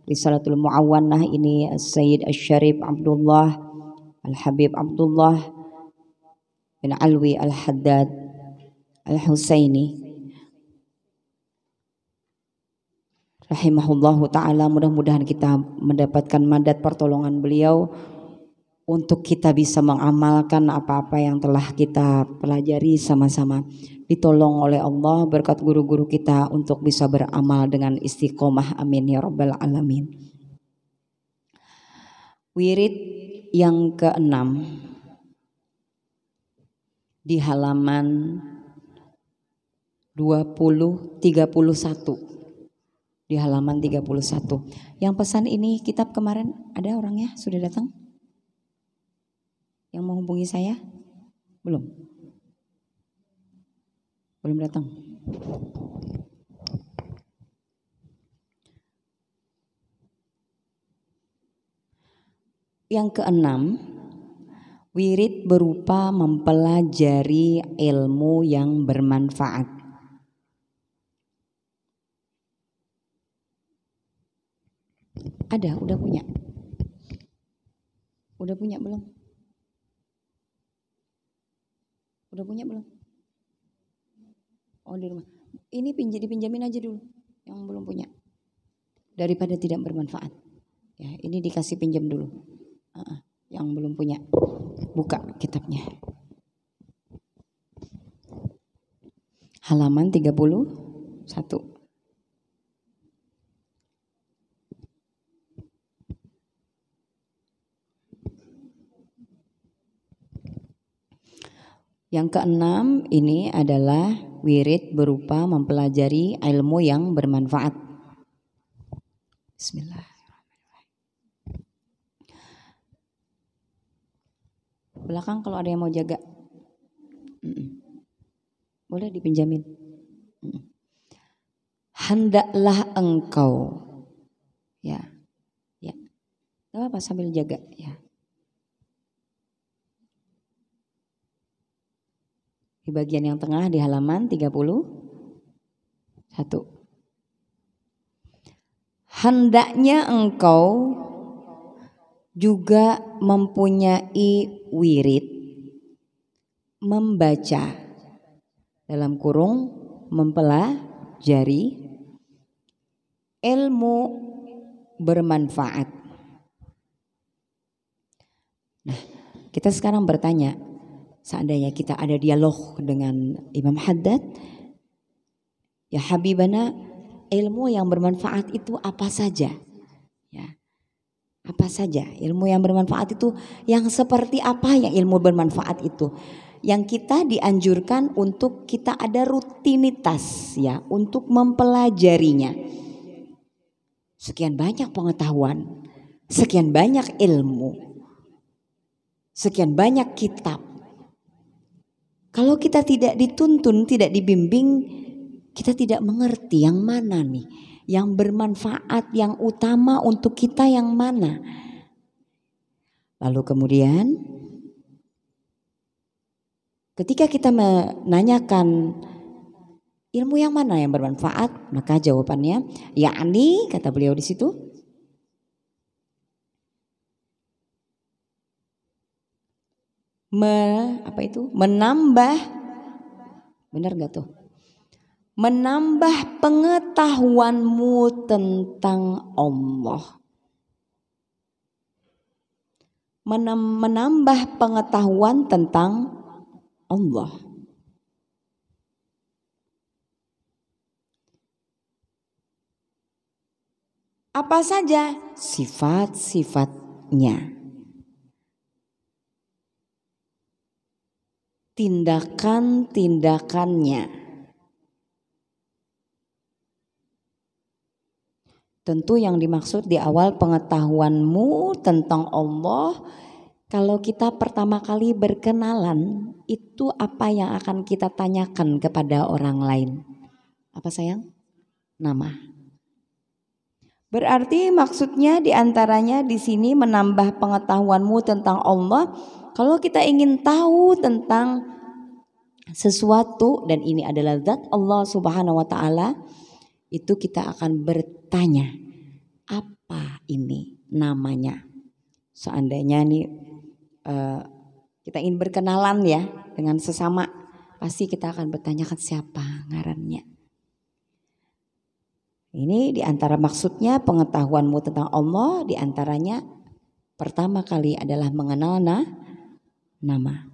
Risalatul Mu'awwanah ini Sayyid Asy-Syarif Abdullah Al-Habib Abdullah bin Alwi Al-Haddad Al-Husaini rahimahullahu ta'ala. Mudah-mudahan kita mendapatkan mandat pertolongan beliau untuk kita bisa mengamalkan apa-apa yang telah kita pelajari sama-sama. Ditolong oleh Allah berkat guru-guru kita untuk bisa beramal dengan istiqomah, amin ya rabbal alamin. Wirid yang ke-6 di halaman 31. Di halaman 31. Yang pesan ini kitab kemarin ada orangnya sudah datang? Yang menghubungi saya? Belum? Belum datang. Yang ke-6, wirid berupa mempelajari ilmu yang bermanfaat. Ada, udah punya? Udah punya belum? Udah punya belum? Oh, di rumah. Ini dipinjamin aja dulu yang belum punya. Daripada tidak bermanfaat. Ya, ini dikasih pinjam dulu. Yang belum punya. Buka kitabnya. Halaman 31. Yang ke-6 ini adalah wirid berupa mempelajari ilmu yang bermanfaat. Bismillahirrahmanirrahim. Belakang kalau ada yang mau jaga. Boleh dipinjamin. Hendaklah engkau. Ya. Ya. Gak apa-apa sambil jaga ya. Di bagian yang tengah di halaman 31. Hendaknya engkau juga mempunyai wirid membaca dalam kurung mempelajari ilmu bermanfaat. Nah, kita sekarang bertanya, seandainya kita ada dialog dengan Imam Haddad, ya Habibana, ilmu yang bermanfaat itu apa saja? Ya, apa saja ilmu yang bermanfaat itu? Yang seperti apa yang ilmu bermanfaat itu? Yang kita dianjurkan untuk kita ada rutinitas ya, untuk mempelajarinya. Sekian banyak pengetahuan, sekian banyak ilmu, sekian banyak kitab. Kalau kita tidak dituntun, tidak dibimbing, kita tidak mengerti yang mana nih, yang bermanfaat, yang utama untuk kita yang mana. Lalu kemudian ketika kita menanyakan ilmu yang mana yang bermanfaat, maka jawabannya, yakni kata beliau di situ, menambah, benar gak tuh? Menambah pengetahuanmu tentang Allah. Menambah pengetahuan tentang Allah. Apa saja sifat-sifatnya. Tindakan-tindakannya. Tentu yang dimaksud di awal pengetahuanmu tentang Allah, kalau kita pertama kali berkenalan, itu apa yang akan kita tanyakan kepada orang lain? Apa sayang? Nama. Berarti maksudnya diantaranya di sini menambah pengetahuanmu tentang Allah. Kalau kita ingin tahu tentang sesuatu dan ini adalah zat Allah Subhanahu wa taala, itu kita akan bertanya namanya. Seandainya nih kita ingin berkenalan ya dengan sesama, pasti kita akan bertanyakan siapa ngarannya. Ini diantara maksudnya pengetahuanmu tentang Allah, diantaranya pertama kali adalah mengenal nama.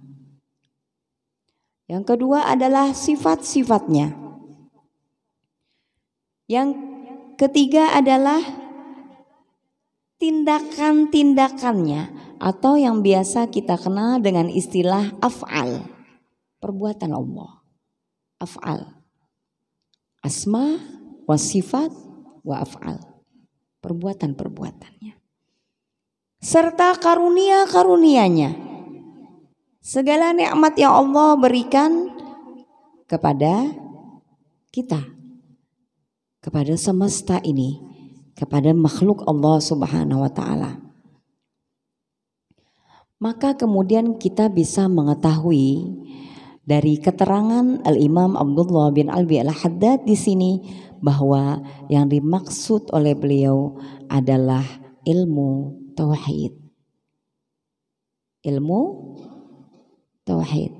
Yang kedua adalah sifat-sifatnya. Yang ketiga adalah tindakan-tindakannya atau yang biasa kita kenal dengan istilah af'al, perbuatan Allah. Af'al, asma wa sifat wa af'al, perbuatan-perbuatannya. Serta karunia-karunianya. Segala nikmat yang Allah berikan kepada kita, kepada semesta ini, kepada makhluk Allah Subhanahu wa taala. Maka kemudian kita bisa mengetahui dari keterangan Al-Imam Abdullah bin Alwi Al-Haddad di sini bahwa yang dimaksud oleh beliau adalah ilmu tauhid. Ilmu tauhid.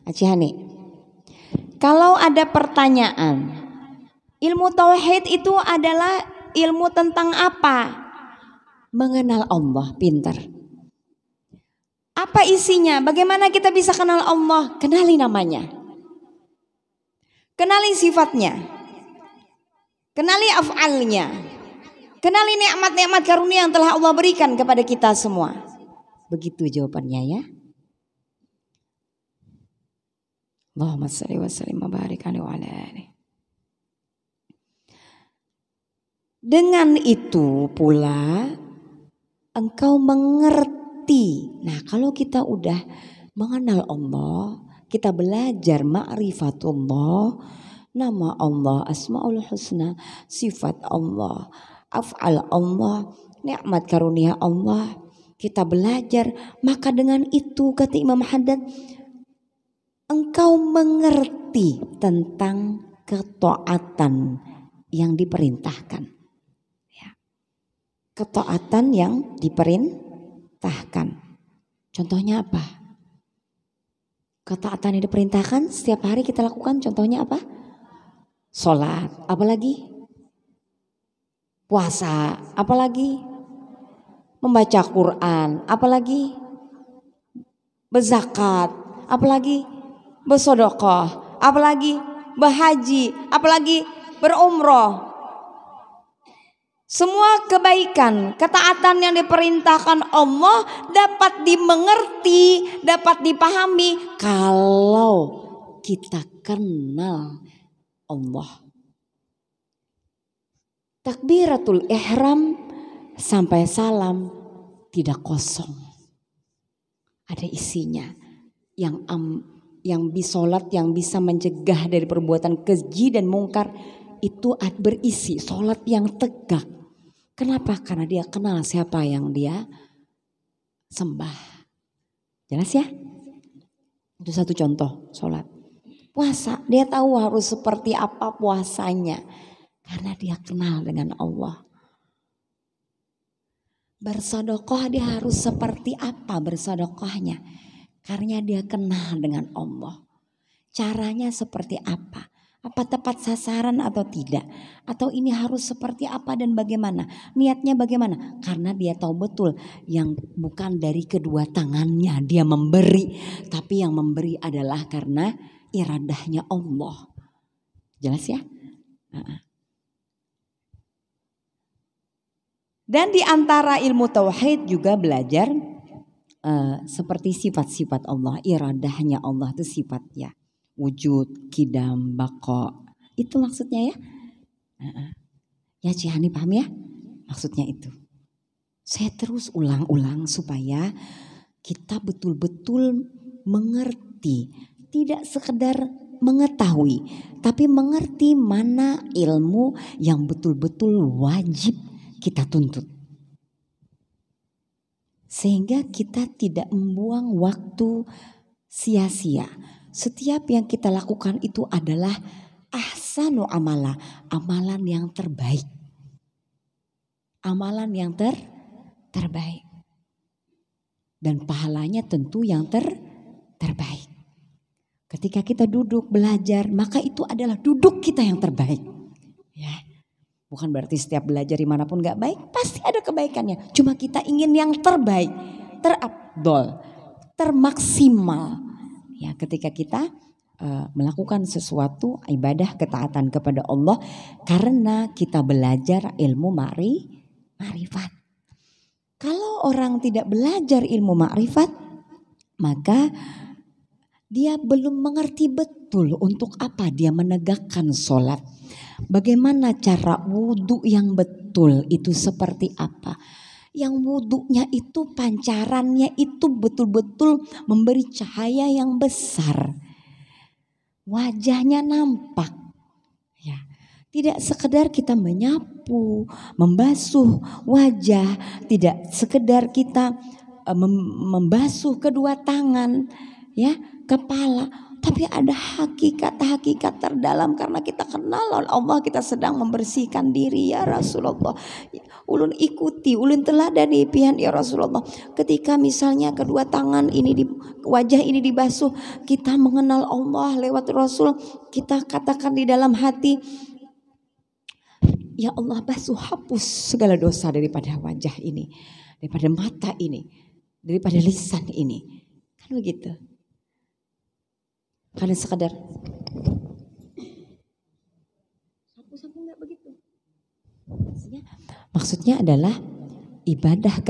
Acihani, kalau ada pertanyaan, ilmu tauhid itu adalah ilmu tentang apa? Mengenal Allah, pintar. Apa isinya? Bagaimana kita bisa kenal Allah? Kenali namanya. Kenali sifatnya. Kenali af'alnya. Kenali nikmat-nikmat karunia yang telah Allah berikan kepada kita semua. Begitu jawabannya ya. Allahumma shalli wa sallim wa barik alaihi wa ala alihi. Dengan itu pula engkau mengerti. Nah, kalau kita udah mengenal Allah, kita belajar ma'rifatullah, nama Allah, asmaul husna, sifat Allah, af'al Allah, nikmat karunia Allah, kita belajar, maka dengan itu kata Imam Haddad, engkau mengerti tentang ketaatan yang diperintahkan. Ya. Ketaatan yang diperintahkan. Contohnya apa? Ketaatan yang diperintahkan setiap hari kita lakukan, contohnya apa? Sholat, apalagi? Puasa, apalagi? Membaca Quran, apalagi? Berzakat, apalagi? Bersedekah, apalagi? Berhaji, apalagi? Berumroh. Semua kebaikan, ketaatan yang diperintahkan Allah dapat dimengerti, dapat dipahami kalau kita kenal Allah. Takbiratul ihram sampai salam tidak kosong. Ada isinya yang bisolat yang bisa mencegah dari perbuatan keji dan mungkar itu berisi solat yang tegak. Kenapa? Karena dia kenal siapa yang dia sembah. Jelas ya? Itu satu contoh solat. Puasa, dia tahu harus seperti apa puasanya. Karena dia kenal dengan Allah. Bersedekah dia harus seperti apa bersedekahnya. Karena dia kenal dengan Allah. Caranya seperti apa? Apa tepat sasaran atau tidak? Atau ini harus seperti apa dan bagaimana? Niatnya bagaimana? Karena dia tahu betul yang bukan dari kedua tangannya dia memberi. Tapi yang memberi adalah karena iradahnya Allah. Jelas ya? Dan di antara ilmu tauhid juga belajar seperti sifat-sifat Allah. Iradahnya Allah itu sifatnya. Wujud, kidam, bako. Itu maksudnya ya. Ya Cihani paham ya? Maksudnya itu. Saya terus ulang-ulang supaya kita betul-betul mengerti. Tidak sekedar mengetahui. Tapi mengerti mana ilmu yang betul-betul wajib kita tuntut. Sehingga kita tidak membuang waktu sia-sia. Setiap yang kita lakukan itu adalah ahsanu amala, amalan yang terbaik. Amalan yang terbaik. Dan pahalanya tentu yang terbaik. Ketika kita duduk belajar, maka itu adalah duduk kita yang terbaik. Ya. Bukan berarti setiap belajar dimanapun gak baik, pasti ada kebaikannya. Cuma kita ingin yang terbaik, terabdol, termaksimal. Ya, ketika kita melakukan sesuatu ibadah ketaatan kepada Allah karena kita belajar ilmu ma'rifat. Kalau orang tidak belajar ilmu ma'rifat, maka dia belum mengerti betul untuk apa dia menegakkan sholat. Bagaimana cara wudhu yang betul itu seperti apa. Yang wudhunya itu pancarannya itu betul-betul memberi cahaya yang besar. Wajahnya nampak. Ya. Tidak sekedar kita menyapu, membasuh wajah, tidak sekedar kita membasuh kedua tangan, ya, kepala, tapi ada hakikat-hakikat terdalam karena kita kenal Allah, kita sedang membersihkan diri ya Rasulullah. Ulun ikuti, ulun teladani pian ya Rasulullah. Ketika misalnya kedua tangan ini wajah ini dibasuh, kita mengenal Allah lewat Rasul, kita katakan di dalam hati, ya Allah basuh hapus segala dosa daripada wajah ini, daripada mata ini, daripada lisan ini. Kan begitu. Karena sekadar sapu-sapu enggak begitu. Maksudnya adalah ibadah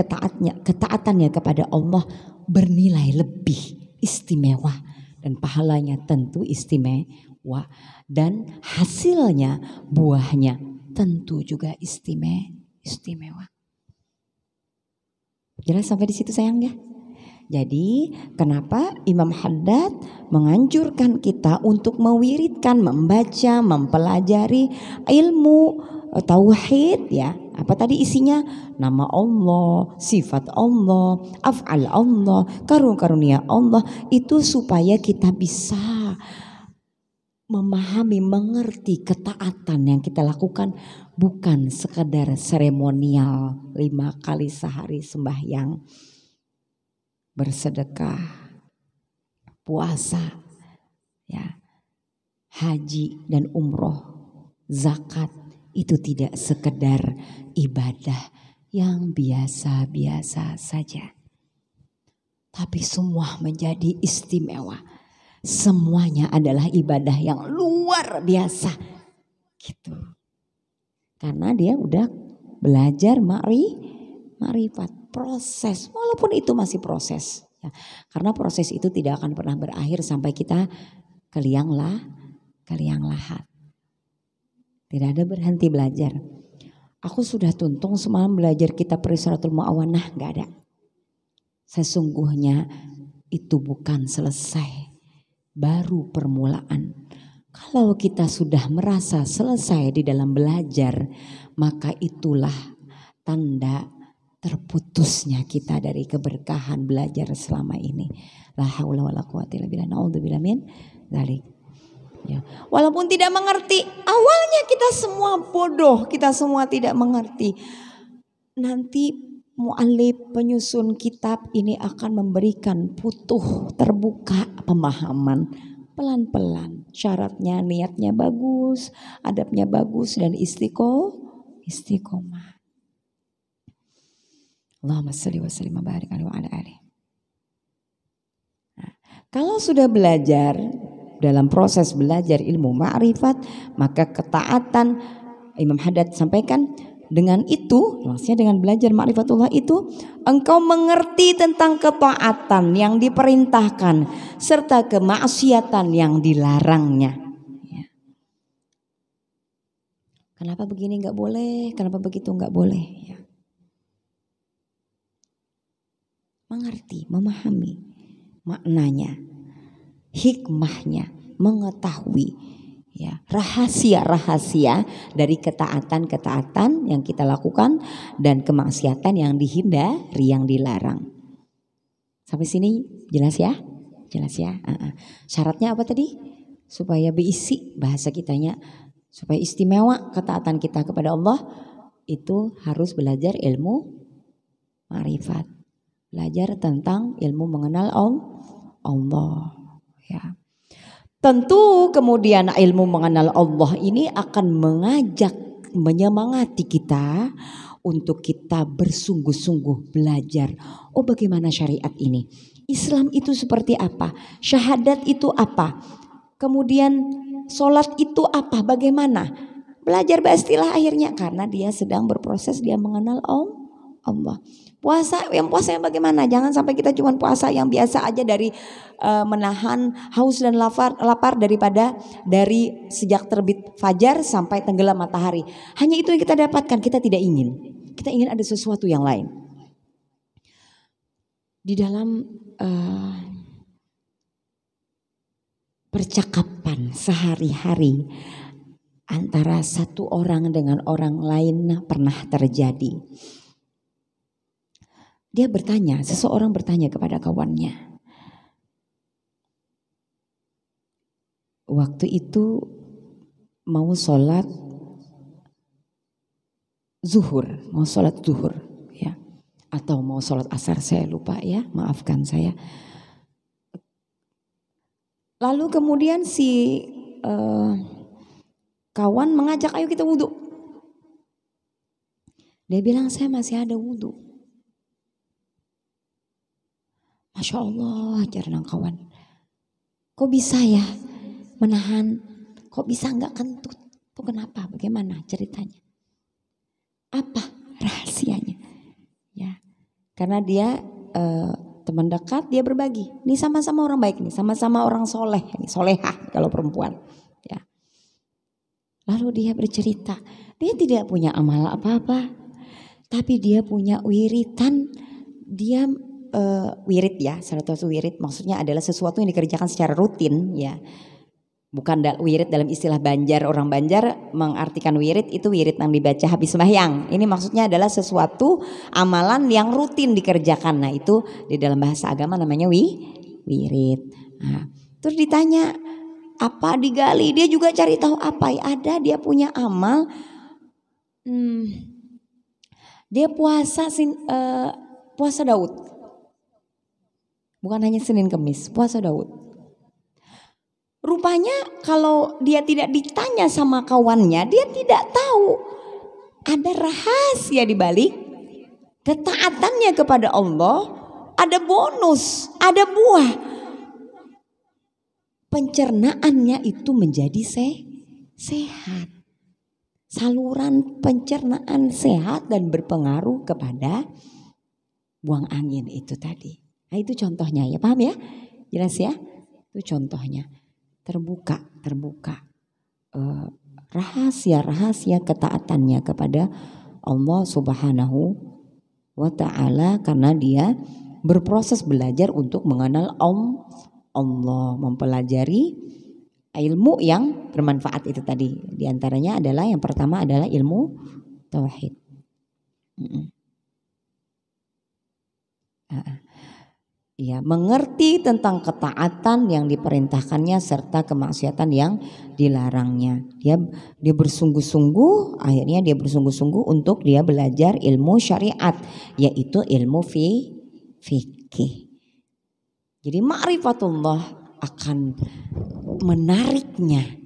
ketaatannya kepada Allah bernilai lebih istimewa dan pahalanya tentu istimewa dan hasilnya buahnya tentu juga istimewa. Jelas sampai di situ sayang ya? Jadi kenapa Imam Haddad menganjurkan kita untuk mewiridkan, membaca, mempelajari ilmu tauhid ya. Apa tadi isinya? Nama Allah, sifat Allah, af'al Allah, karunia Allah. Itu supaya kita bisa memahami, mengerti ketaatan yang kita lakukan bukan sekedar seremonial 5 kali sehari sembahyang, bersedekah, puasa, ya, haji dan umroh, zakat itu tidak sekedar ibadah yang biasa-biasa saja, tapi semua menjadi istimewa. Semuanya adalah ibadah yang luar biasa gitu. Karena dia udah belajar ma'rifat, proses, walaupun itu masih proses ya. Karena proses itu tidak akan pernah berakhir sampai kita ke liang lahat. Tidak ada berhenti belajar. Aku sudah tuntung semalam belajar kitab Risalatul Mu'awanah, gak ada. Sesungguhnya itu bukan selesai, baru permulaan. Kalau kita sudah merasa selesai di dalam belajar, maka itulah tanda terputusnya kita dari keberkahan belajar selama ini. La haula wala quwata illa billah. Naudzubillah min dzalik. Ya. Walaupun tidak mengerti, awalnya kita semua bodoh, kita semua tidak mengerti. Nanti mu'allif penyusun kitab ini akan memberikan terbuka pemahaman pelan-pelan. Syaratnya niatnya bagus, adabnya bagus dan istiqomah. Allahumma shalli wa sallim wa barik alaihi wa ala alihi. Nah, kalau sudah belajar, dalam proses belajar ilmu ma'rifat, maka ketaatan Imam Haddad sampaikan dengan itu, maksudnya dengan belajar ma'rifatullah itu, engkau mengerti tentang ketaatan yang diperintahkan serta kemaksiatan yang dilarangnya. Ya. Kenapa begini nggak boleh? Kenapa begitu nggak boleh? Ya. Mengerti, memahami maknanya, hikmahnya, mengetahui ya rahasia-rahasia dari ketaatan yang kita lakukan dan kemaksiatan yang dihindari, yang dilarang. Sampai sini jelas ya? Jelas ya? Syaratnya apa tadi? Supaya berisi bahasa kitanya, Supaya istimewa ketaatan kita kepada Allah itu harus belajar ilmu ma'rifat. Belajar tentang ilmu mengenal Allah. Ya. Tentu kemudian ilmu mengenal Allah ini akan mengajak, menyemangati kita untuk kita bersungguh-sungguh belajar. Oh, bagaimana syariat ini? Islam itu seperti apa? Syahadat itu apa? Kemudian sholat itu apa? Bagaimana? Belajar beristilah akhirnya karena dia sedang berproses, dia mengenal Allah. Puasa yang bagaimana? Jangan sampai kita cuma puasa yang biasa aja dari menahan haus dan lapar dari sejak terbit fajar sampai tenggelam matahari. Hanya itu yang kita dapatkan, kita tidak ingin. Kita ingin ada sesuatu yang lain. Di dalam percakapan sehari-hari antara satu orang dengan orang lain pernah terjadi. Dia bertanya, seseorang bertanya kepada kawannya. Waktu itu mau sholat zuhur ya. Atau mau sholat asar, saya lupa ya, maafkan saya. Lalu kemudian si kawan mengajak, ayo kita wudhu. Dia bilang, saya masih ada wudhu. Masya Allah, jarang kawan. Kok bisa ya menahan? Kok bisa enggak kentut? Itu kenapa? Bagaimana ceritanya? Apa rahasianya? Ya, karena dia teman dekat, dia berbagi. Ini sama-sama orang baik nih, sama-sama orang soleh, ini solehah kalau perempuan. Ya. Lalu dia bercerita, dia tidak punya amal apa-apa, tapi dia punya wiritan. Dia wirid ya, salah satu wirid maksudnya adalah sesuatu yang dikerjakan secara rutin ya. Bukan wirid dalam istilah Banjar, orang Banjar mengartikan wirid itu wirid yang dibaca habis sembahyang. Ini maksudnya adalah sesuatu amalan yang rutin dikerjakan. Nah itu di dalam bahasa agama namanya wirid. Nah, terus ditanya apa, digali, dia juga cari tahu apa ya ada, dia punya amal. Dia puasa Daud. Bukan hanya Senin Kemis, puasa Daud. Rupanya kalau dia tidak ditanya sama kawannya, dia tidak tahu ada rahasia di balik ketaatannya kepada Allah. Ada bonus, ada buah. Pencernaannya itu menjadi sehat. Saluran pencernaan sehat dan berpengaruh kepada buang angin itu tadi. Nah itu contohnya ya, paham ya? Jelas ya? Itu contohnya. Terbuka rahasia-rahasia ketaatannya kepada Allah Subhanahu wa ta'ala karena dia berproses belajar untuk mengenal Allah, mempelajari ilmu yang bermanfaat itu tadi. Di antaranya adalah yang pertama adalah ilmu tauhid. Ya, mengerti tentang ketaatan yang diperintahkannya serta kemaksiatan yang dilarangnya. Dia bersungguh-sungguh, akhirnya dia bersungguh-sungguh untuk dia belajar ilmu syariat, yaitu ilmu fikih. Jadi ma'rifatullah akan menariknya.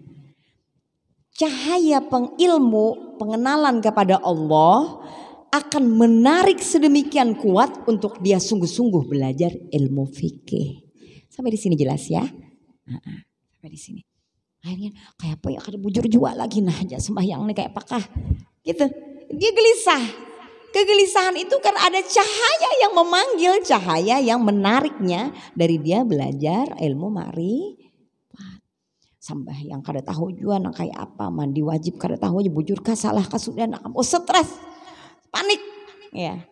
Cahaya pengilmu, pengenalan kepada Allah akan menarik sedemikian kuat untuk dia sungguh-sungguh belajar ilmu fikih. Sampai di sini jelas ya? Sampai di sini. Akhirnya kayak apa ya, kada bujur jua lagi nah aja sembahyang nih kayak apakah gitu. Dia gelisah. Kegelisahan itu kan ada cahaya yang memanggil, cahaya yang menariknya dari dia belajar ilmu ma'rifat. Sambahyang kada tahu jua nah kayak apa, mandi wajib kada tahu aja bujur kah salah kah sudah nah stres. Panik, ya,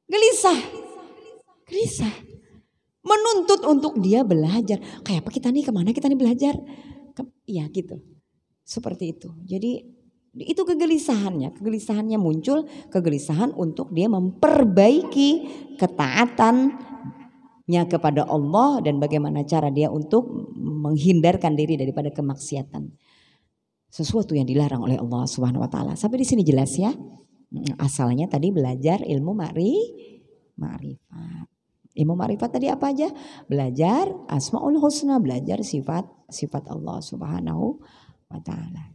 gelisah, menuntut untuk dia belajar. Kayak apa kita nih, kemana kita nih belajar? Ya gitu, seperti itu. Jadi itu kegelisahannya muncul, kegelisahan untuk dia memperbaiki ketaatannya kepada Allah dan bagaimana cara dia untuk menghindarkan diri daripada kemaksiatan. sesuatu yang dilarang oleh Allah Subhanahu wa taala. Sampai di sini jelas ya. Asalnya tadi belajar ilmu ma'rifat. Ilmu ma'rifat tadi apa aja? Belajar Asmaul Husna, belajar sifat Allah Subhanahu wa taala.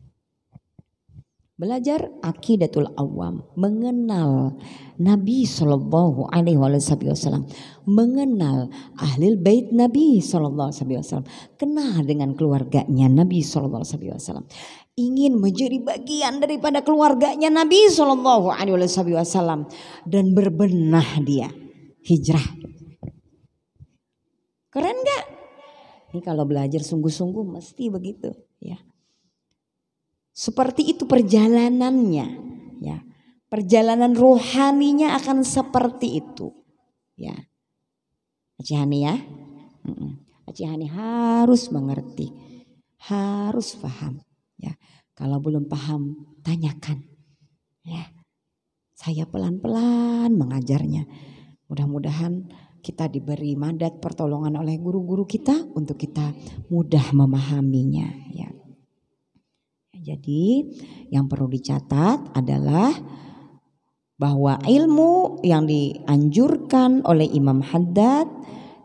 Belajar aqidatul awam, mengenal Nabi Shallallahu Alaihi Wasallam, mengenal ahlul bait Nabi Shallallahu Alaihi Wasallam, kenal dengan keluarganya Nabi Shallallahu Alaihi Wasallam, ingin menjadi bagian daripada keluarganya Nabi Shallallahu Alaihi Wasallam dan berbenah dia hijrah. Keren gak? Ini kalau belajar sungguh-sungguh mesti begitu ya. Seperti itu perjalanannya ya. Perjalanan rohaninya akan seperti itu ya. Aceh Hani ya. Aceh Hani harus mengerti, harus paham ya. Kalau belum paham tanyakan ya. Saya pelan-pelan mengajarnya. Mudah-mudahan kita diberi mandat pertolongan oleh guru-guru kita untuk kita mudah memahaminya ya. Jadi yang perlu dicatat adalah bahwa ilmu yang dianjurkan oleh Imam Haddad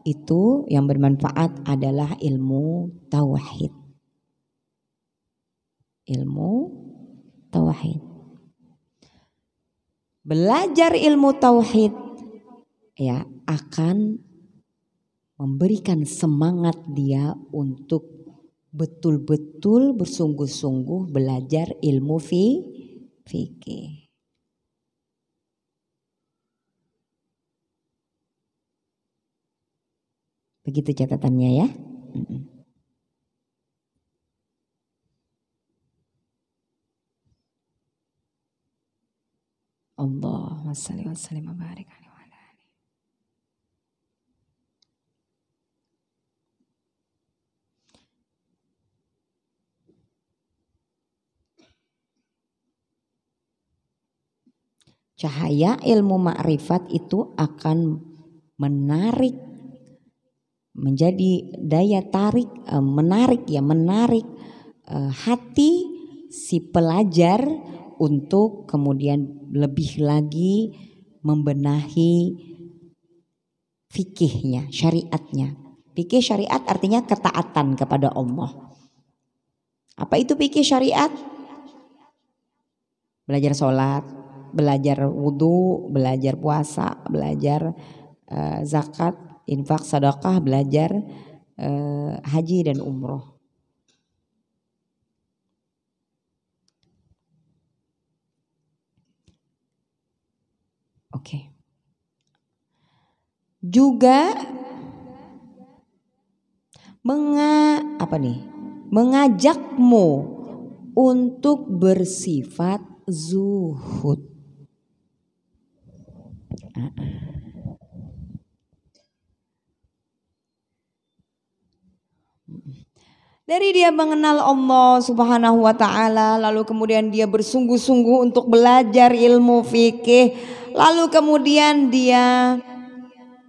itu yang bermanfaat adalah ilmu tauhid. Ilmu tauhid. Belajar ilmu tauhid ya akan memberikan semangat dia untuk betul-betul bersungguh-sungguh belajar ilmu fikih. Begitu catatannya ya. Allahumma shalli wa sallim wa barik alaihi. Cahaya ilmu ma'rifat itu akan menarik, menjadi daya tarik, menarik hati si pelajar untuk kemudian lebih lagi membenahi fikihnya, syariatnya. Fikih syariat artinya ketaatan kepada Allah. Apa itu fikih syariat? Belajar sholat, belajar wudhu, belajar puasa, belajar zakat, infak, sedekah, belajar haji dan umroh. Oke. Juga mengajakmu untuk bersifat zuhud. Dari dia mengenal Allah Subhanahu wa taala, lalu kemudian dia bersungguh-sungguh untuk belajar ilmu fikih, lalu kemudian dia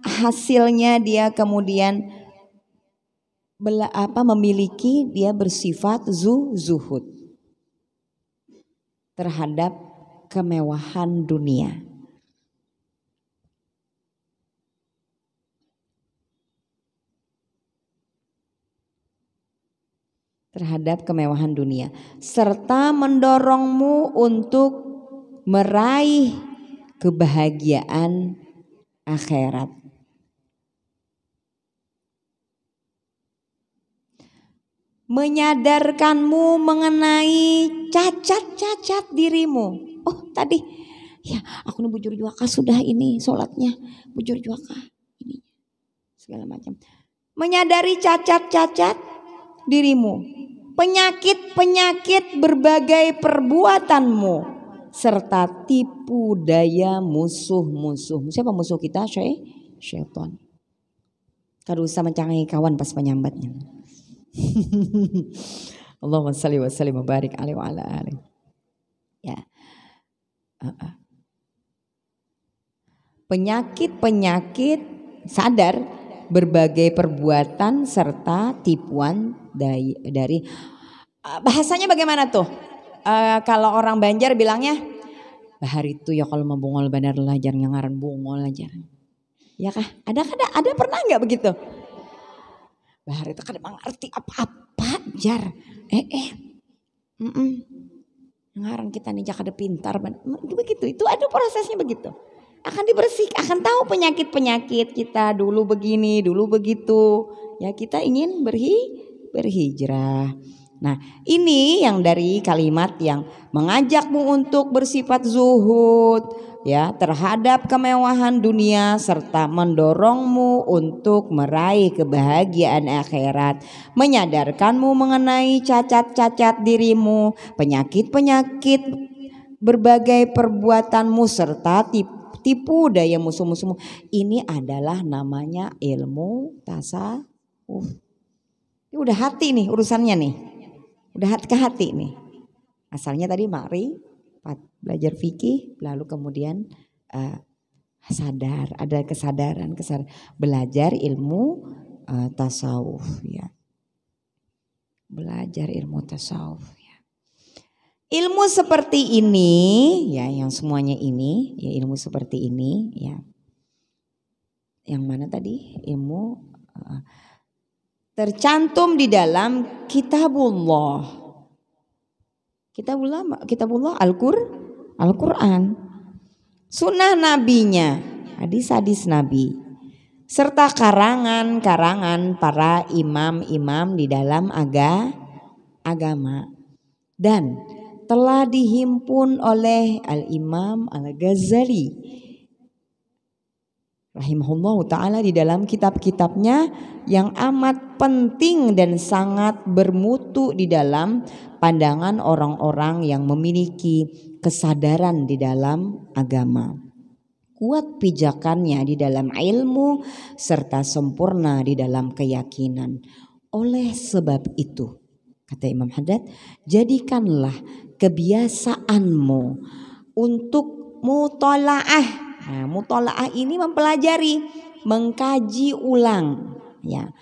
hasilnya dia kemudian memiliki, dia bersifat zuhud terhadap kemewahan dunia. Terhadap kemewahan dunia, serta mendorongmu untuk meraih kebahagiaan akhirat. Menyadarkanmu mengenai cacat-cacat dirimu. Oh tadi, ya aku nih bujur juaka sudah ini sholatnya, bujur juaka ini segala macam. Menyadari cacat-cacat dirimu. Penyakit-penyakit berbagai perbuatanmu serta tipu daya musuh-musuh. Siapa musuh kita? Syaitan. Kada usah mencangai kawan pas penyambatnya. Allahumma shalli wa sallim wa barik alaihi wa ala alihi. Ya. Penyakit-penyakit sadar berbagai perbuatan serta tipuan dari Bahasanya bagaimana tuh? Kalau orang Banjar bilangnya, bahar itu ya kalau mau bungol benar lajar ngaran bungol aja. Ya kah? Ada pernah nggak begitu? Bahar itu kan mengerti apa-apa jar. Ngaran kita nih jakada pintar. Begitu, itu ada prosesnya begitu. Akan dibersihkan, akan tahu penyakit-penyakit kita dulu begini, dulu begitu. Ya kita ingin berhijrah. Nah ini yang dari kalimat yang mengajakmu untuk bersifat zuhud ya terhadap kemewahan dunia serta mendorongmu untuk meraih kebahagiaan akhirat, menyadarkanmu mengenai cacat-cacat dirimu, penyakit-penyakit berbagai perbuatanmu serta tipu daya musuh-musuhmu. Ini adalah namanya ilmu tasawuf. Ini udah hati nih urusannya nih. Udah hati ke hati nih. Asalnya tadi mari belajar fikih lalu kemudian sadar, ada kesadaran belajar ilmu tasawuf ya. Belajar ilmu tasawuf ya. Ilmu seperti ini ya, yang semuanya ini ya, ilmu seperti ini ya. Yang mana tadi? Ilmu tercantum di dalam kitabullah. Kitabullah Al-Quran. Sunnah nabinya, hadis-hadis nabi. Serta karangan-karangan para imam-imam di dalam agama. Dan telah dihimpun oleh Al-Imam Al-Ghazali rahimahullah ta'ala di dalam kitab-kitabnya yang amat penting dan sangat bermutu di dalam pandangan orang-orang yang memiliki kesadaran di dalam agama. Kuat pijakannya di dalam ilmu serta sempurna di dalam keyakinan. Oleh sebab itu, kata Imam Haddad, jadikanlah kebiasaanmu untuk mutola'ah. Nah, mutola'ah ini mempelajari, mengkaji ulang, ya,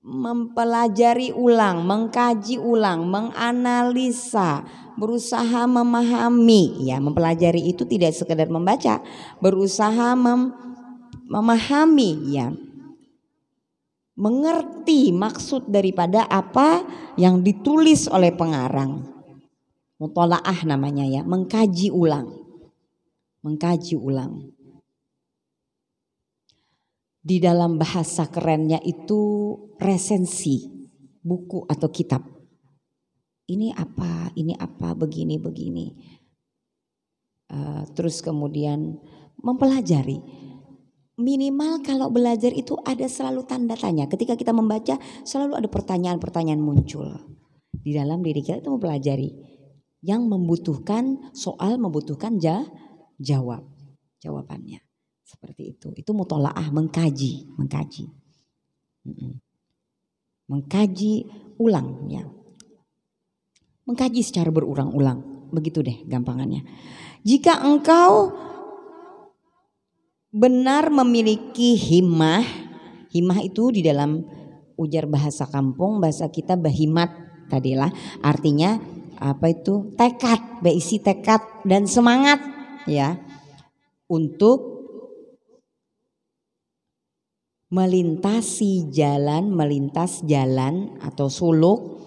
mempelajari ulang, mengkaji ulang, menganalisa, berusaha memahami, ya, mempelajari itu tidak sekedar membaca, berusaha memahami, ya, mengerti maksud daripada apa yang ditulis oleh pengarang. Mutola'ah namanya ya, mengkaji ulang. Mengkaji ulang. Di dalam bahasa kerennya itu resensi buku atau kitab. Ini apa, begini. Terus kemudian mempelajari. Minimal kalau belajar itu ada selalu tanda tanya. Ketika kita membaca selalu ada pertanyaan-pertanyaan muncul. Di dalam diri kita itu mempelajari. Yang membutuhkan soal, membutuhkan jawabannya seperti itu mutola'ah, mengkaji ulang ya, mengkaji secara berulang-ulang, begitu deh gampangannya. Jika engkau benar memiliki himmah itu di dalam ujar bahasa kampung, bahasa kita bahimat tadilah, artinya apa itu? Tekad, berisi tekad dan semangat ya untuk melintas jalan atau suluk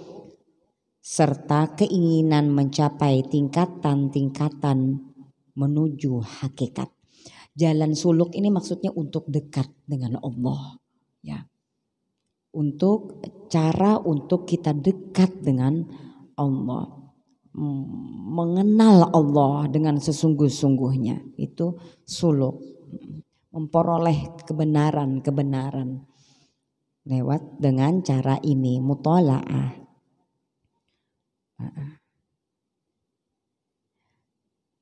serta keinginan mencapai tingkatan-tingkatan menuju hakikat. Jalan suluk ini maksudnya untuk dekat dengan Allah ya. Untuk cara untuk kita dekat dengan Allah. Mengenal Allah dengan sesungguh-sungguhnya itu suluk, memperoleh kebenaran lewat dengan cara ini mutola'ah.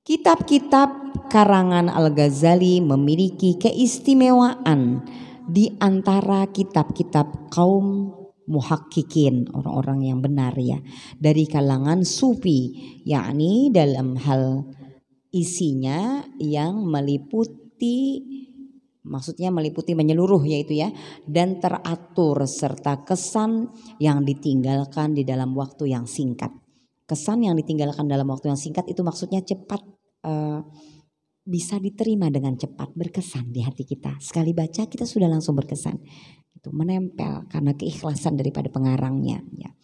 Kitab-kitab karangan Al-Ghazali memiliki keistimewaan di antara kitab-kitab kaum muhakkikin, orang-orang yang benar ya, dari kalangan sufi, yakni dalam hal isinya yang meliputi Maksudnya meliputi menyeluruh yaitu ya, dan teratur serta kesan yang ditinggalkan di dalam waktu yang singkat. Kesan yang ditinggalkan dalam waktu yang singkat itu maksudnya cepat, bisa diterima dengan cepat, berkesan di hati kita. Sekali baca kita sudah langsung berkesan. Itu menempel karena keikhlasan daripada pengarangnya ya.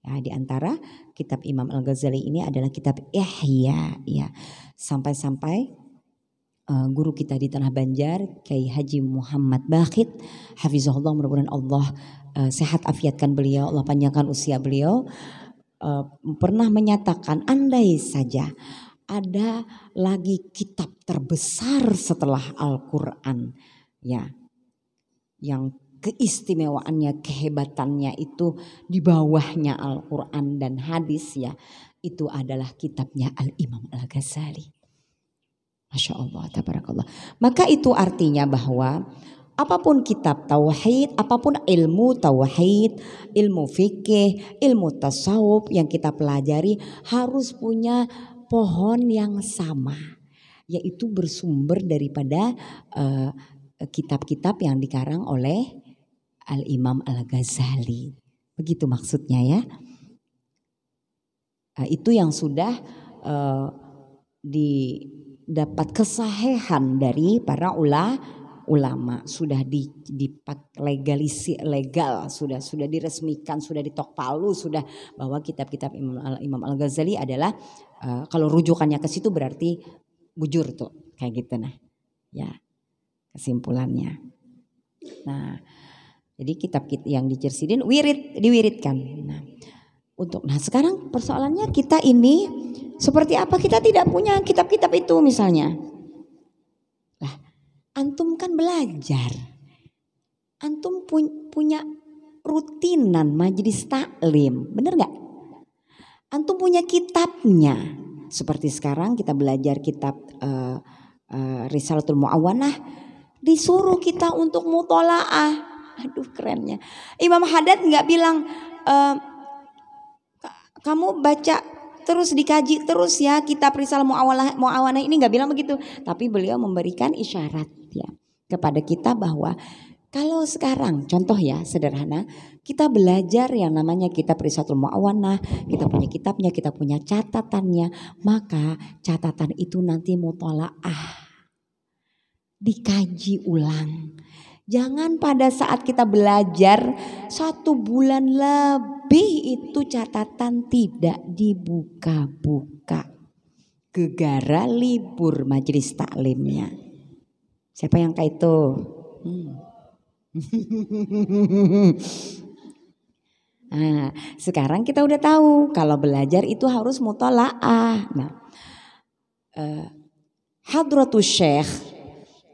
Ya, di antara kitab Imam Al-Ghazali ini adalah kitab Ihya ya. Sampai-sampai guru kita di Tanah Banjar, Kiai Haji Muhammad Bakhit, hafizahullah, mudah-mudahan Allah sehat afiatkan beliau, Allah panjangkan usia beliau, pernah menyatakan andai saja ada lagi kitab terbesar setelah Al-Quran ya, yang keistimewaannya, kehebatannya itu di bawahnya Al-Quran dan hadis ya, itu adalah kitabnya Al-Imam Al-Ghazali. Masya Allah, tabarakallah. Maka itu artinya bahwa apapun kitab tauhid, apapun ilmu tauhid, ilmu fikih, ilmu tasawuf yang kita pelajari harus punya pohon yang sama, yaitu bersumber daripada kitab-kitab yang dikarang oleh Al-Imam Al-Ghazali. Begitu maksudnya ya. Itu yang sudah didapat kesahihan dari para ulama, sudah legal, sudah diresmikan, sudah ditok palu, sudah bahwa kitab-kitab Imam Al-Ghazali adalah kalau rujukannya ke situ berarti bujur tuh kayak gitu nah. Ya, kesimpulannya. Nah, jadi kitab yang dicersidin diwiridkan. Nah, sekarang persoalannya kita ini seperti apa? Kita tidak punya kitab-kitab itu misalnya. Lah, antum kan belajar. Antum punya rutinan majelis taklim, bener gak? Antum punya kitabnya. Seperti sekarang kita belajar kitab Risalatul Mu'awanah, disuruh kita untuk mutolaah. Aduh kerennya. Imam Haddad gak bilang kamu baca terus, dikaji terus ya kitab Risalah Mu'awanah ini, gak bilang begitu. Tapi beliau memberikan isyarat ya kepada kita bahwa kalau sekarang contoh ya sederhana, kita belajar yang namanya kitab Risalatul Mu'awanah, kita punya kitabnya, kita punya catatannya, maka catatan itu nanti mutolaah, dikaji ulang. Jangan pada saat kita belajar 1 bulan lebih itu catatan tidak dibuka-buka. Gegara libur majelis taklimnya. Siapa yang kayak itu? Nah, sekarang kita udah tahu kalau belajar itu harus mutolaah. Nah, Hadratus Syekh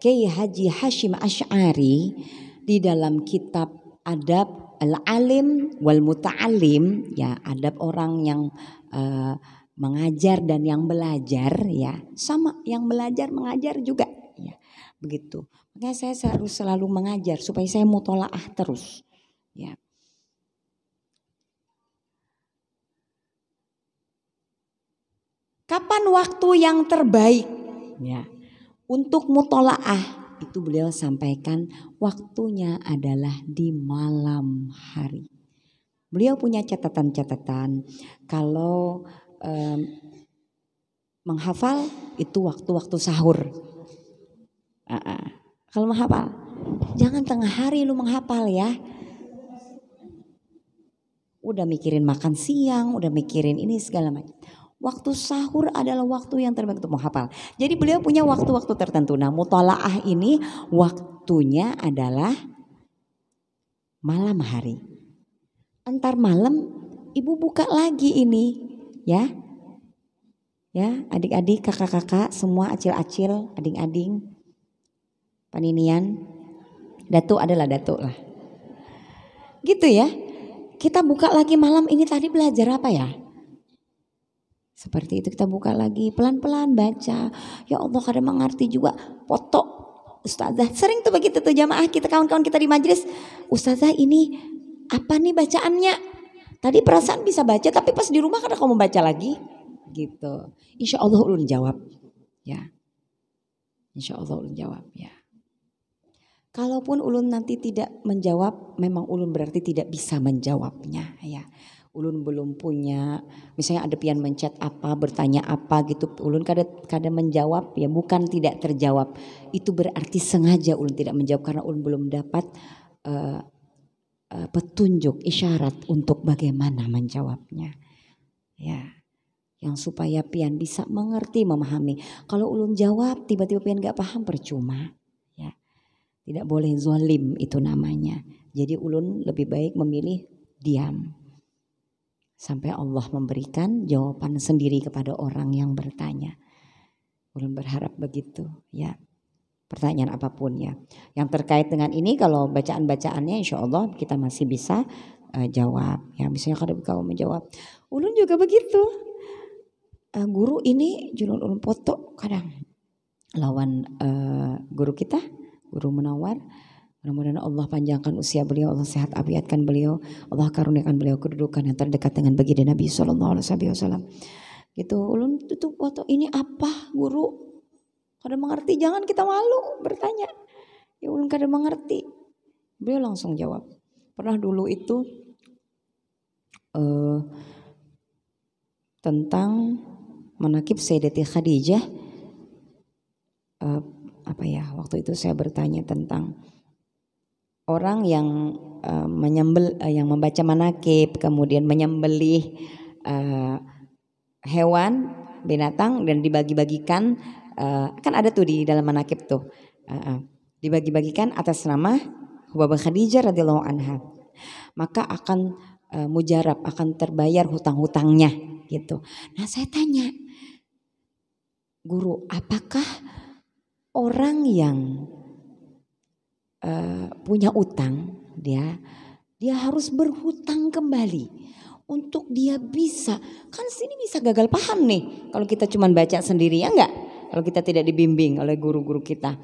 Kiai Haji Hashim Asy'ari di dalam kitab Adab Al-Alim wal Muta'alim ya, adab orang yang mengajar dan yang belajar ya, sama yang belajar mengajar juga ya, begitu. Makanya saya harus selalu mengajar supaya saya mutolaah terus ya. Kapan waktu yang terbaik ya untuk mutolaah? Itu beliau sampaikan waktunya adalah di malam hari. Beliau punya catatan-catatan kalau menghafal itu waktu-waktu sahur. Kalau menghafal jangan tengah hari lu menghafal ya. Udah mikirin makan siang, udah mikirin ini segala macam. Waktu sahur adalah waktu yang terbaik untuk menghafal. Jadi beliau punya waktu-waktu tertentu. Nah, mutolaah ini waktunya adalah malam hari. Antar malam ibu buka lagi ini ya. Ya, adik-adik, kakak-kakak, semua acil-acil, ading-ading, paninian, datuk adalah datuk lah. Gitu ya. Kita buka lagi malam ini, tadi belajar apa ya? Seperti itu, kita buka lagi pelan-pelan baca. Ya Allah, kadang mengerti juga foto ustazah. Sering tuh begitu tuh jamaah kita, kawan-kawan kita di majelis. Ustazah ini apa nih bacaannya? Tadi perasaan bisa baca tapi pas di rumah kadang kamu baca lagi. Gitu. Insya Allah ulun jawab. Ya. Insya Allah ulun jawab ya. Kalaupun ulun nanti tidak menjawab, memang ulun berarti tidak bisa menjawabnya ya. Ulun belum punya, misalnya ada pian mencet apa, bertanya apa gitu, ulun kada menjawab ya, bukan tidak terjawab. Itu berarti sengaja ulun tidak menjawab karena ulun belum dapat petunjuk, isyarat untuk bagaimana menjawabnya. Ya, yang supaya pian bisa mengerti, memahami. Kalau ulun jawab tiba-tiba pian gak paham, percuma. Ya, tidak boleh zalim itu namanya. Jadi ulun lebih baik memilih diam sampai Allah memberikan jawaban sendiri kepada orang yang bertanya. Ulun berharap begitu ya. Pertanyaan apapun ya. Yang terkait dengan ini kalau bacaan-bacaannya insya Allah kita masih bisa jawab. Ya misalnya kalau kau menjawab. Ulun juga begitu. Guru ini julun ulun foto kadang. Lawan guru kita, Guru Munawar. Mudah-mudahan Allah panjangkan usia beliau, Allah sehat afiatkan beliau, Allah karuniakan beliau kedudukan yang terdekat dengan baginda Nabi SAW. Gitu, ulun tutup foto ini apa guru? Kada mengerti, jangan kita malu bertanya. Ya ulun kada mengerti. Beliau langsung jawab. Pernah dulu itu tentang manakib Sayyidati Khadijah. Waktu itu saya bertanya tentang orang yang yang membaca manakib, kemudian menyembelih hewan, binatang dan dibagi-bagikan, kan ada tuh di dalam manakib tuh, dibagi-bagikan atas nama Hubabah Khadijah radhiyallahu anha, maka akan mujarab, akan terbayar hutang-hutangnya gitu. Nah saya tanya, guru, apakah orang yang punya utang, dia harus berhutang kembali untuk dia bisa, kan sini bisa gagal paham nih kalau kita cuma baca sendiri, ya enggak, kalau kita tidak dibimbing oleh guru-guru kita.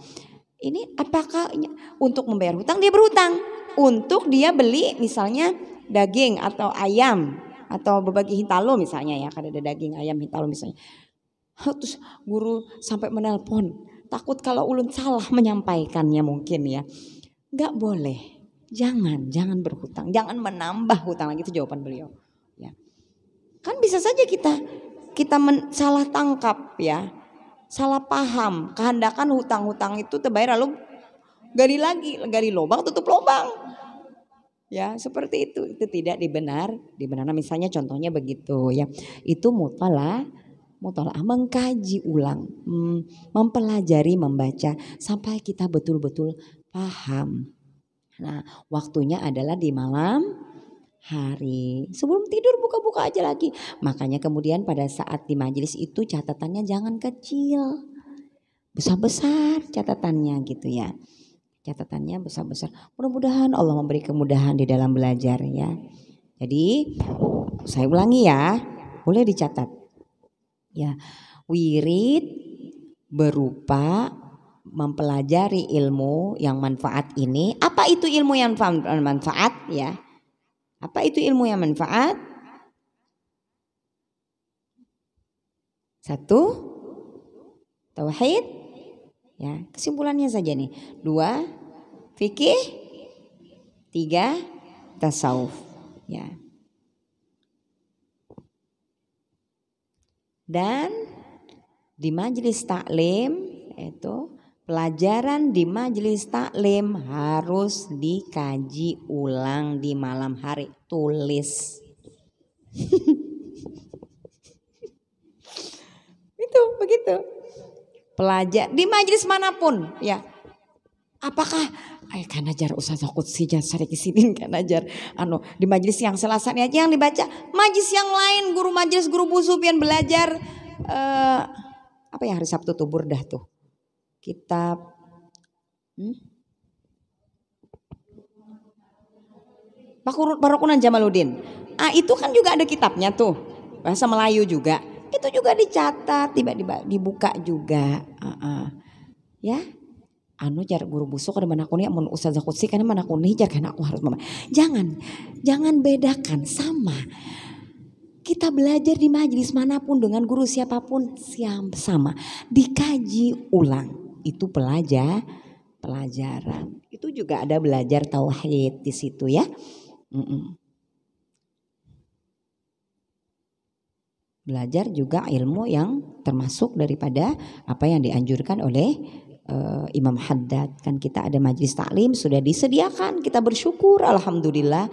Ini apakah untuk membayar hutang dia berhutang, untuk dia beli misalnya daging atau ayam atau berbagi hintalo misalnya ya, kan ada daging ayam hintalo misalnya. Terus guru sampai menelpon, takut kalau ulun salah menyampaikannya mungkin ya. Enggak boleh, jangan berhutang, jangan menambah hutang lagi, itu jawaban beliau. Ya, kan bisa saja kita salah tangkap ya, salah paham, kehendakan hutang-hutang itu terbayar lalu gali lubang tutup lubang. Ya seperti itu tidak dibenarkan. Misalnya contohnya begitu ya, itu mutalaah mengkaji ulang, mempelajari, membaca sampai kita betul-betul paham. Nah waktunya adalah di malam hari, sebelum tidur buka-buka aja lagi. Makanya kemudian pada saat di majelis itu catatannya jangan kecil, besar-besar catatannya gitu ya. Catatannya besar-besar. Mudah-mudahan Allah memberi kemudahan di dalam belajar ya. Jadi saya ulangi ya, boleh dicatat. Ya, wirid berupa mempelajari ilmu yang manfaat ini. Apa itu ilmu yang manfaat ya? Apa itu ilmu yang manfaat? 1, tauhid. Ya, kesimpulannya saja nih. 2, fikih. 3, tasawuf. Ya. Dan di majelis taklim itu pelajaran di majelis taklim harus dikaji ulang di malam hari, tulis. Itu begitu. Pelajar di majelis manapun ya. Apakah kan ajar Ustaz Qudsi Jasari Kisidin kan ajar di majelis yang Selasa ini aja yang dibaca, majelis yang lain guru majelis guru busu pian belajar apa yang hari Sabtu tuh burdah tuh kitab Parukunan Jamaluddin. Itu kan juga ada kitabnya tuh, bahasa Melayu juga. Itu juga dicatat, tiba-tiba dibuka juga. Ya. Jar guru busuk kada manakuni amun Ustazah Qudsi kana manakuni jar kana aku harus jangan bedakan sama. Kita belajar di majelis manapun dengan guru siapapun sama, dikaji ulang. Itu pelajaran. Itu juga ada belajar tauhid di situ ya. Belajar juga ilmu yang termasuk daripada apa yang dianjurkan oleh Imam Haddad. Kan kita ada majlis taklim sudah disediakan, kita bersyukur alhamdulillah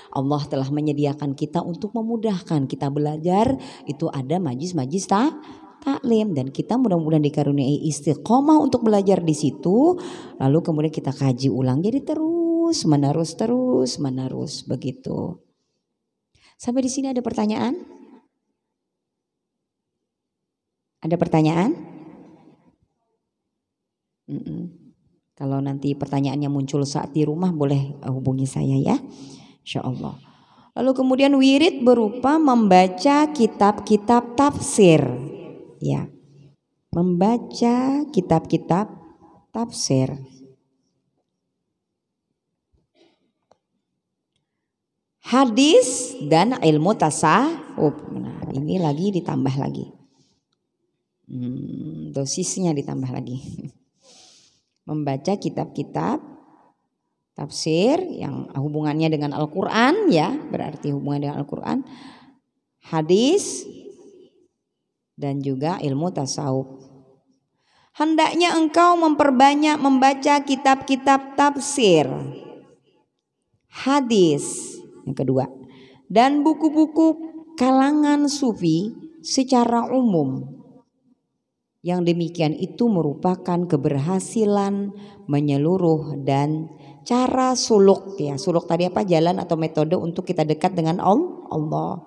Allah telah menyediakan kita untuk memudahkan kita belajar. Itu ada majlis-majlis taklim dan kita mudah-mudahan dikaruniai istiqomah untuk belajar di situ. Lalu kemudian kita kaji ulang, jadi terus menerus begitu. Sampai di sini ada pertanyaan? Ada pertanyaan? Kalau nanti pertanyaannya muncul saat di rumah boleh hubungi saya ya, insya Allah. Lalu kemudian wirid berupa membaca kitab-kitab tafsir, ya, membaca kitab-kitab tafsir. Hadis dan ilmu tasawuf. Nah, ini lagi ditambah lagi. Dosisnya ditambah lagi. Membaca kitab-kitab tafsir yang hubungannya dengan Al-Quran ya, berarti hubungan dengan Al-Quran, hadis dan juga ilmu tasawuf. Hendaknya engkau memperbanyak membaca kitab-kitab tafsir, hadis yang kedua, dan buku-buku kalangan sufi secara umum. Yang demikian itu merupakan keberhasilan menyeluruh dan cara suluk ya. Suluk tadi apa? Jalan atau metode untuk kita dekat dengan Allah.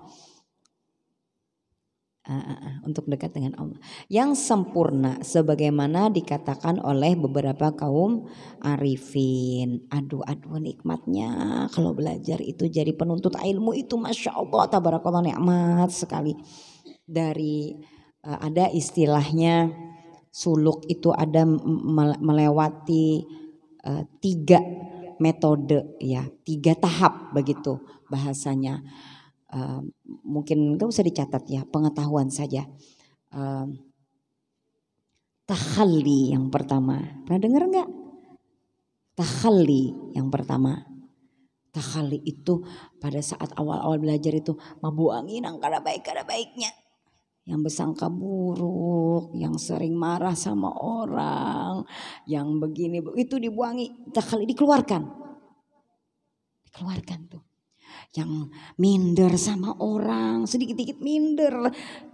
Untuk dekat dengan Allah yang sempurna sebagaimana dikatakan oleh beberapa kaum arifin. Aduh nikmatnya kalau belajar itu jadi penuntut ilmu itu masya Allah tabarakallah, nikmat sekali. Dari ada istilahnya suluk itu ada melewati 3 metode ya, 3 tahap begitu bahasanya. Mungkin gak usah dicatat ya, pengetahuan saja. Takhalli yang pertama, pernah dengar nggak? Takhalli yang pertama. Takhalli itu pada saat awal-awal belajar itu membuangin yang kada baiknya. Yang bersangka buruk, yang sering marah sama orang, yang begini itu dibuangi, takhalli dikeluarkan tuh. Yang minder sama orang, sedikit-sedikit minder,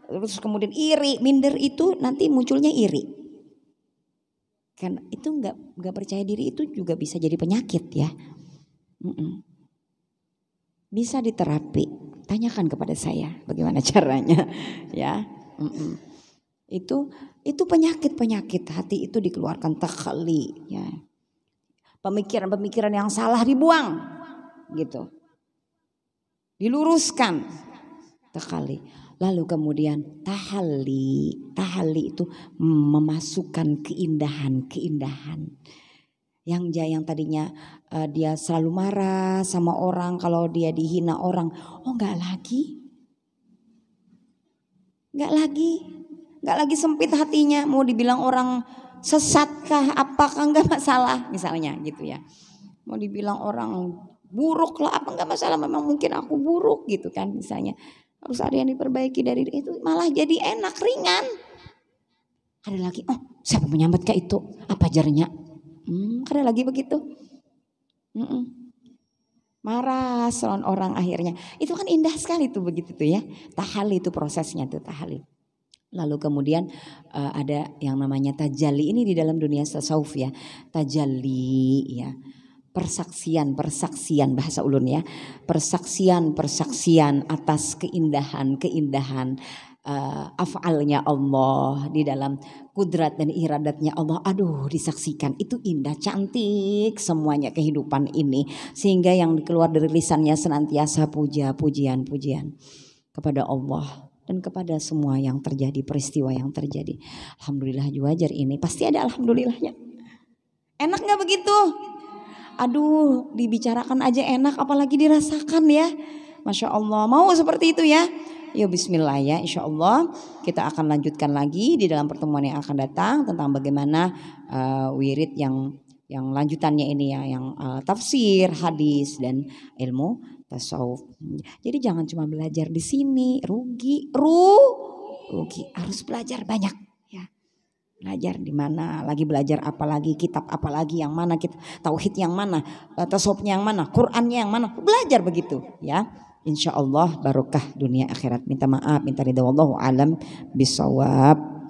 terus kemudian iri, minder itu nanti munculnya iri. Kan itu nggak percaya diri itu juga bisa jadi penyakit ya. Bisa diterapi. Tanyakan kepada saya bagaimana caranya ya. Itu penyakit hati itu dikeluarkan takhalli ya. Pemikiran yang salah dibuang gitu. Diluruskan takhalli. Lalu kemudian tahalli itu memasukkan keindahan. Yang tadinya dia selalu marah sama orang, kalau dia dihina orang, enggak lagi sempit hatinya, mau dibilang orang sesatkah apakah enggak masalah misalnya gitu ya. Mau dibilang orang buruk lah apa enggak masalah, memang mungkin aku buruk gitu kan misalnya. Harus ada yang diperbaiki dari itu, malah jadi enak ringan. Ada lagi, siapa menyambat ke itu? Apa jarnya? Ada lagi begitu. Marah sama orang akhirnya. Itu kan indah sekali tuh begitu tuh ya. Tahalli itu prosesnya tuh tahalli. Lalu kemudian ada yang namanya tajalli, ini di dalam dunia tasawuf ya. Tajalli ya. Persaksian bahasa ulun ya. Persaksian atas keindahan af'alnya Allah di dalam kudrat dan iradatnya Allah. Aduh disaksikan itu indah, cantik semuanya kehidupan ini. Sehingga yang keluar dari lisannya senantiasa pujian kepada Allah. Dan kepada semua yang terjadi, peristiwa yang terjadi. Alhamdulillah wajar ini, pasti ada alhamdulillahnya. Enak gak begitu? Aduh dibicarakan aja enak apalagi dirasakan ya. Masya Allah, mau seperti itu ya. Ya bismillah ya, insya Allah kita akan lanjutkan lagi di dalam pertemuan yang akan datang tentang bagaimana wirid yang Yang lanjutannya ini ya, yang tafsir, hadis dan ilmu tasawuf. Jadi jangan cuma belajar di sini, rugi, harus belajar banyak ya. Belajar di mana, lagi belajar apa lagi, kitab apa lagi, yang mana kita tauhid yang mana, tasawufnya yang mana, Qur'annya yang mana, belajar begitu ya. Insya Allah barokah dunia akhirat. Minta maaf, minta ridha, wallahu alam bisawab.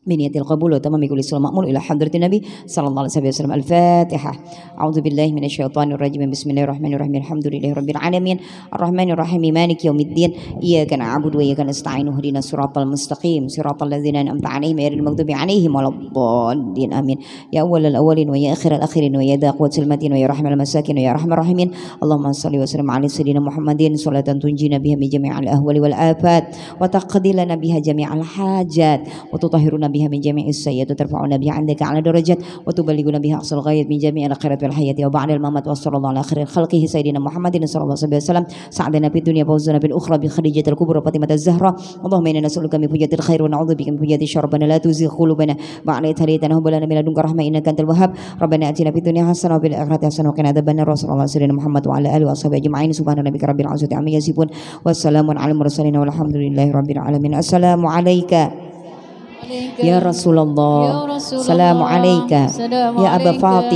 بنية القبول وتمام كل صلاة مأمول إلى حضرة النبي صلى الله عليه وسلم. الفاتحة. أعوذ بالله من الشيطان الرجيم. بسم الله الرحمن الرحيم. الحمد لله رب العالمين الرحمن الرحيم مالك يوم الدين إياك نعبد وإياك نستعين اهدنا الصراط المستقيم صراط الذين أنعمت عليهم غير المغضوب عليهم ولا الضالين آمين. يا أول الأولين ويا آخر الآخرين ويا ذا قوة المتين ويا رحم المساكين ويا رحم الراحمين. اللهم صل وسلم على سيدنا محمد صلاة تنجينا بها من جميع الأهوال والآفات وتقضي لنا بها جميع الحاجات وتطهرنا بها من جميع السيئات وترفعنا بها عندك على درجات وتبلغنا بها أقصى الغاية من جميع الخيرات والحياة وبعد الممات. وصلى الله على خير خلقه سيدنا محمد صلى الله عليه وسلم. سعدنا في الدنيا وفوزنا في الأخرى بخديجة الكبرى فاطمة الزهراء. اللهم إنا نسألك من فجاة الخير ونعوذ بك من فجاة الشر. ربنا لا تزغ قلوبنا بعد إذ هديتنا وهب لنا من لدنك رحمة إنك أنت الوهاب. ربنا آتنا في الدنيا حسنة وفي الآخرة حسنة وقنا عذاب النار. وصلى الله على سيدنا محمد وعلى آله وصحبه أجمعين. سبحان ربك رب العزة عما يصفون والسلام على المرسلين والحمد لله رب العالمين. السلام عليك يا رسول الله. السلام عليك يا أبا فاطمة.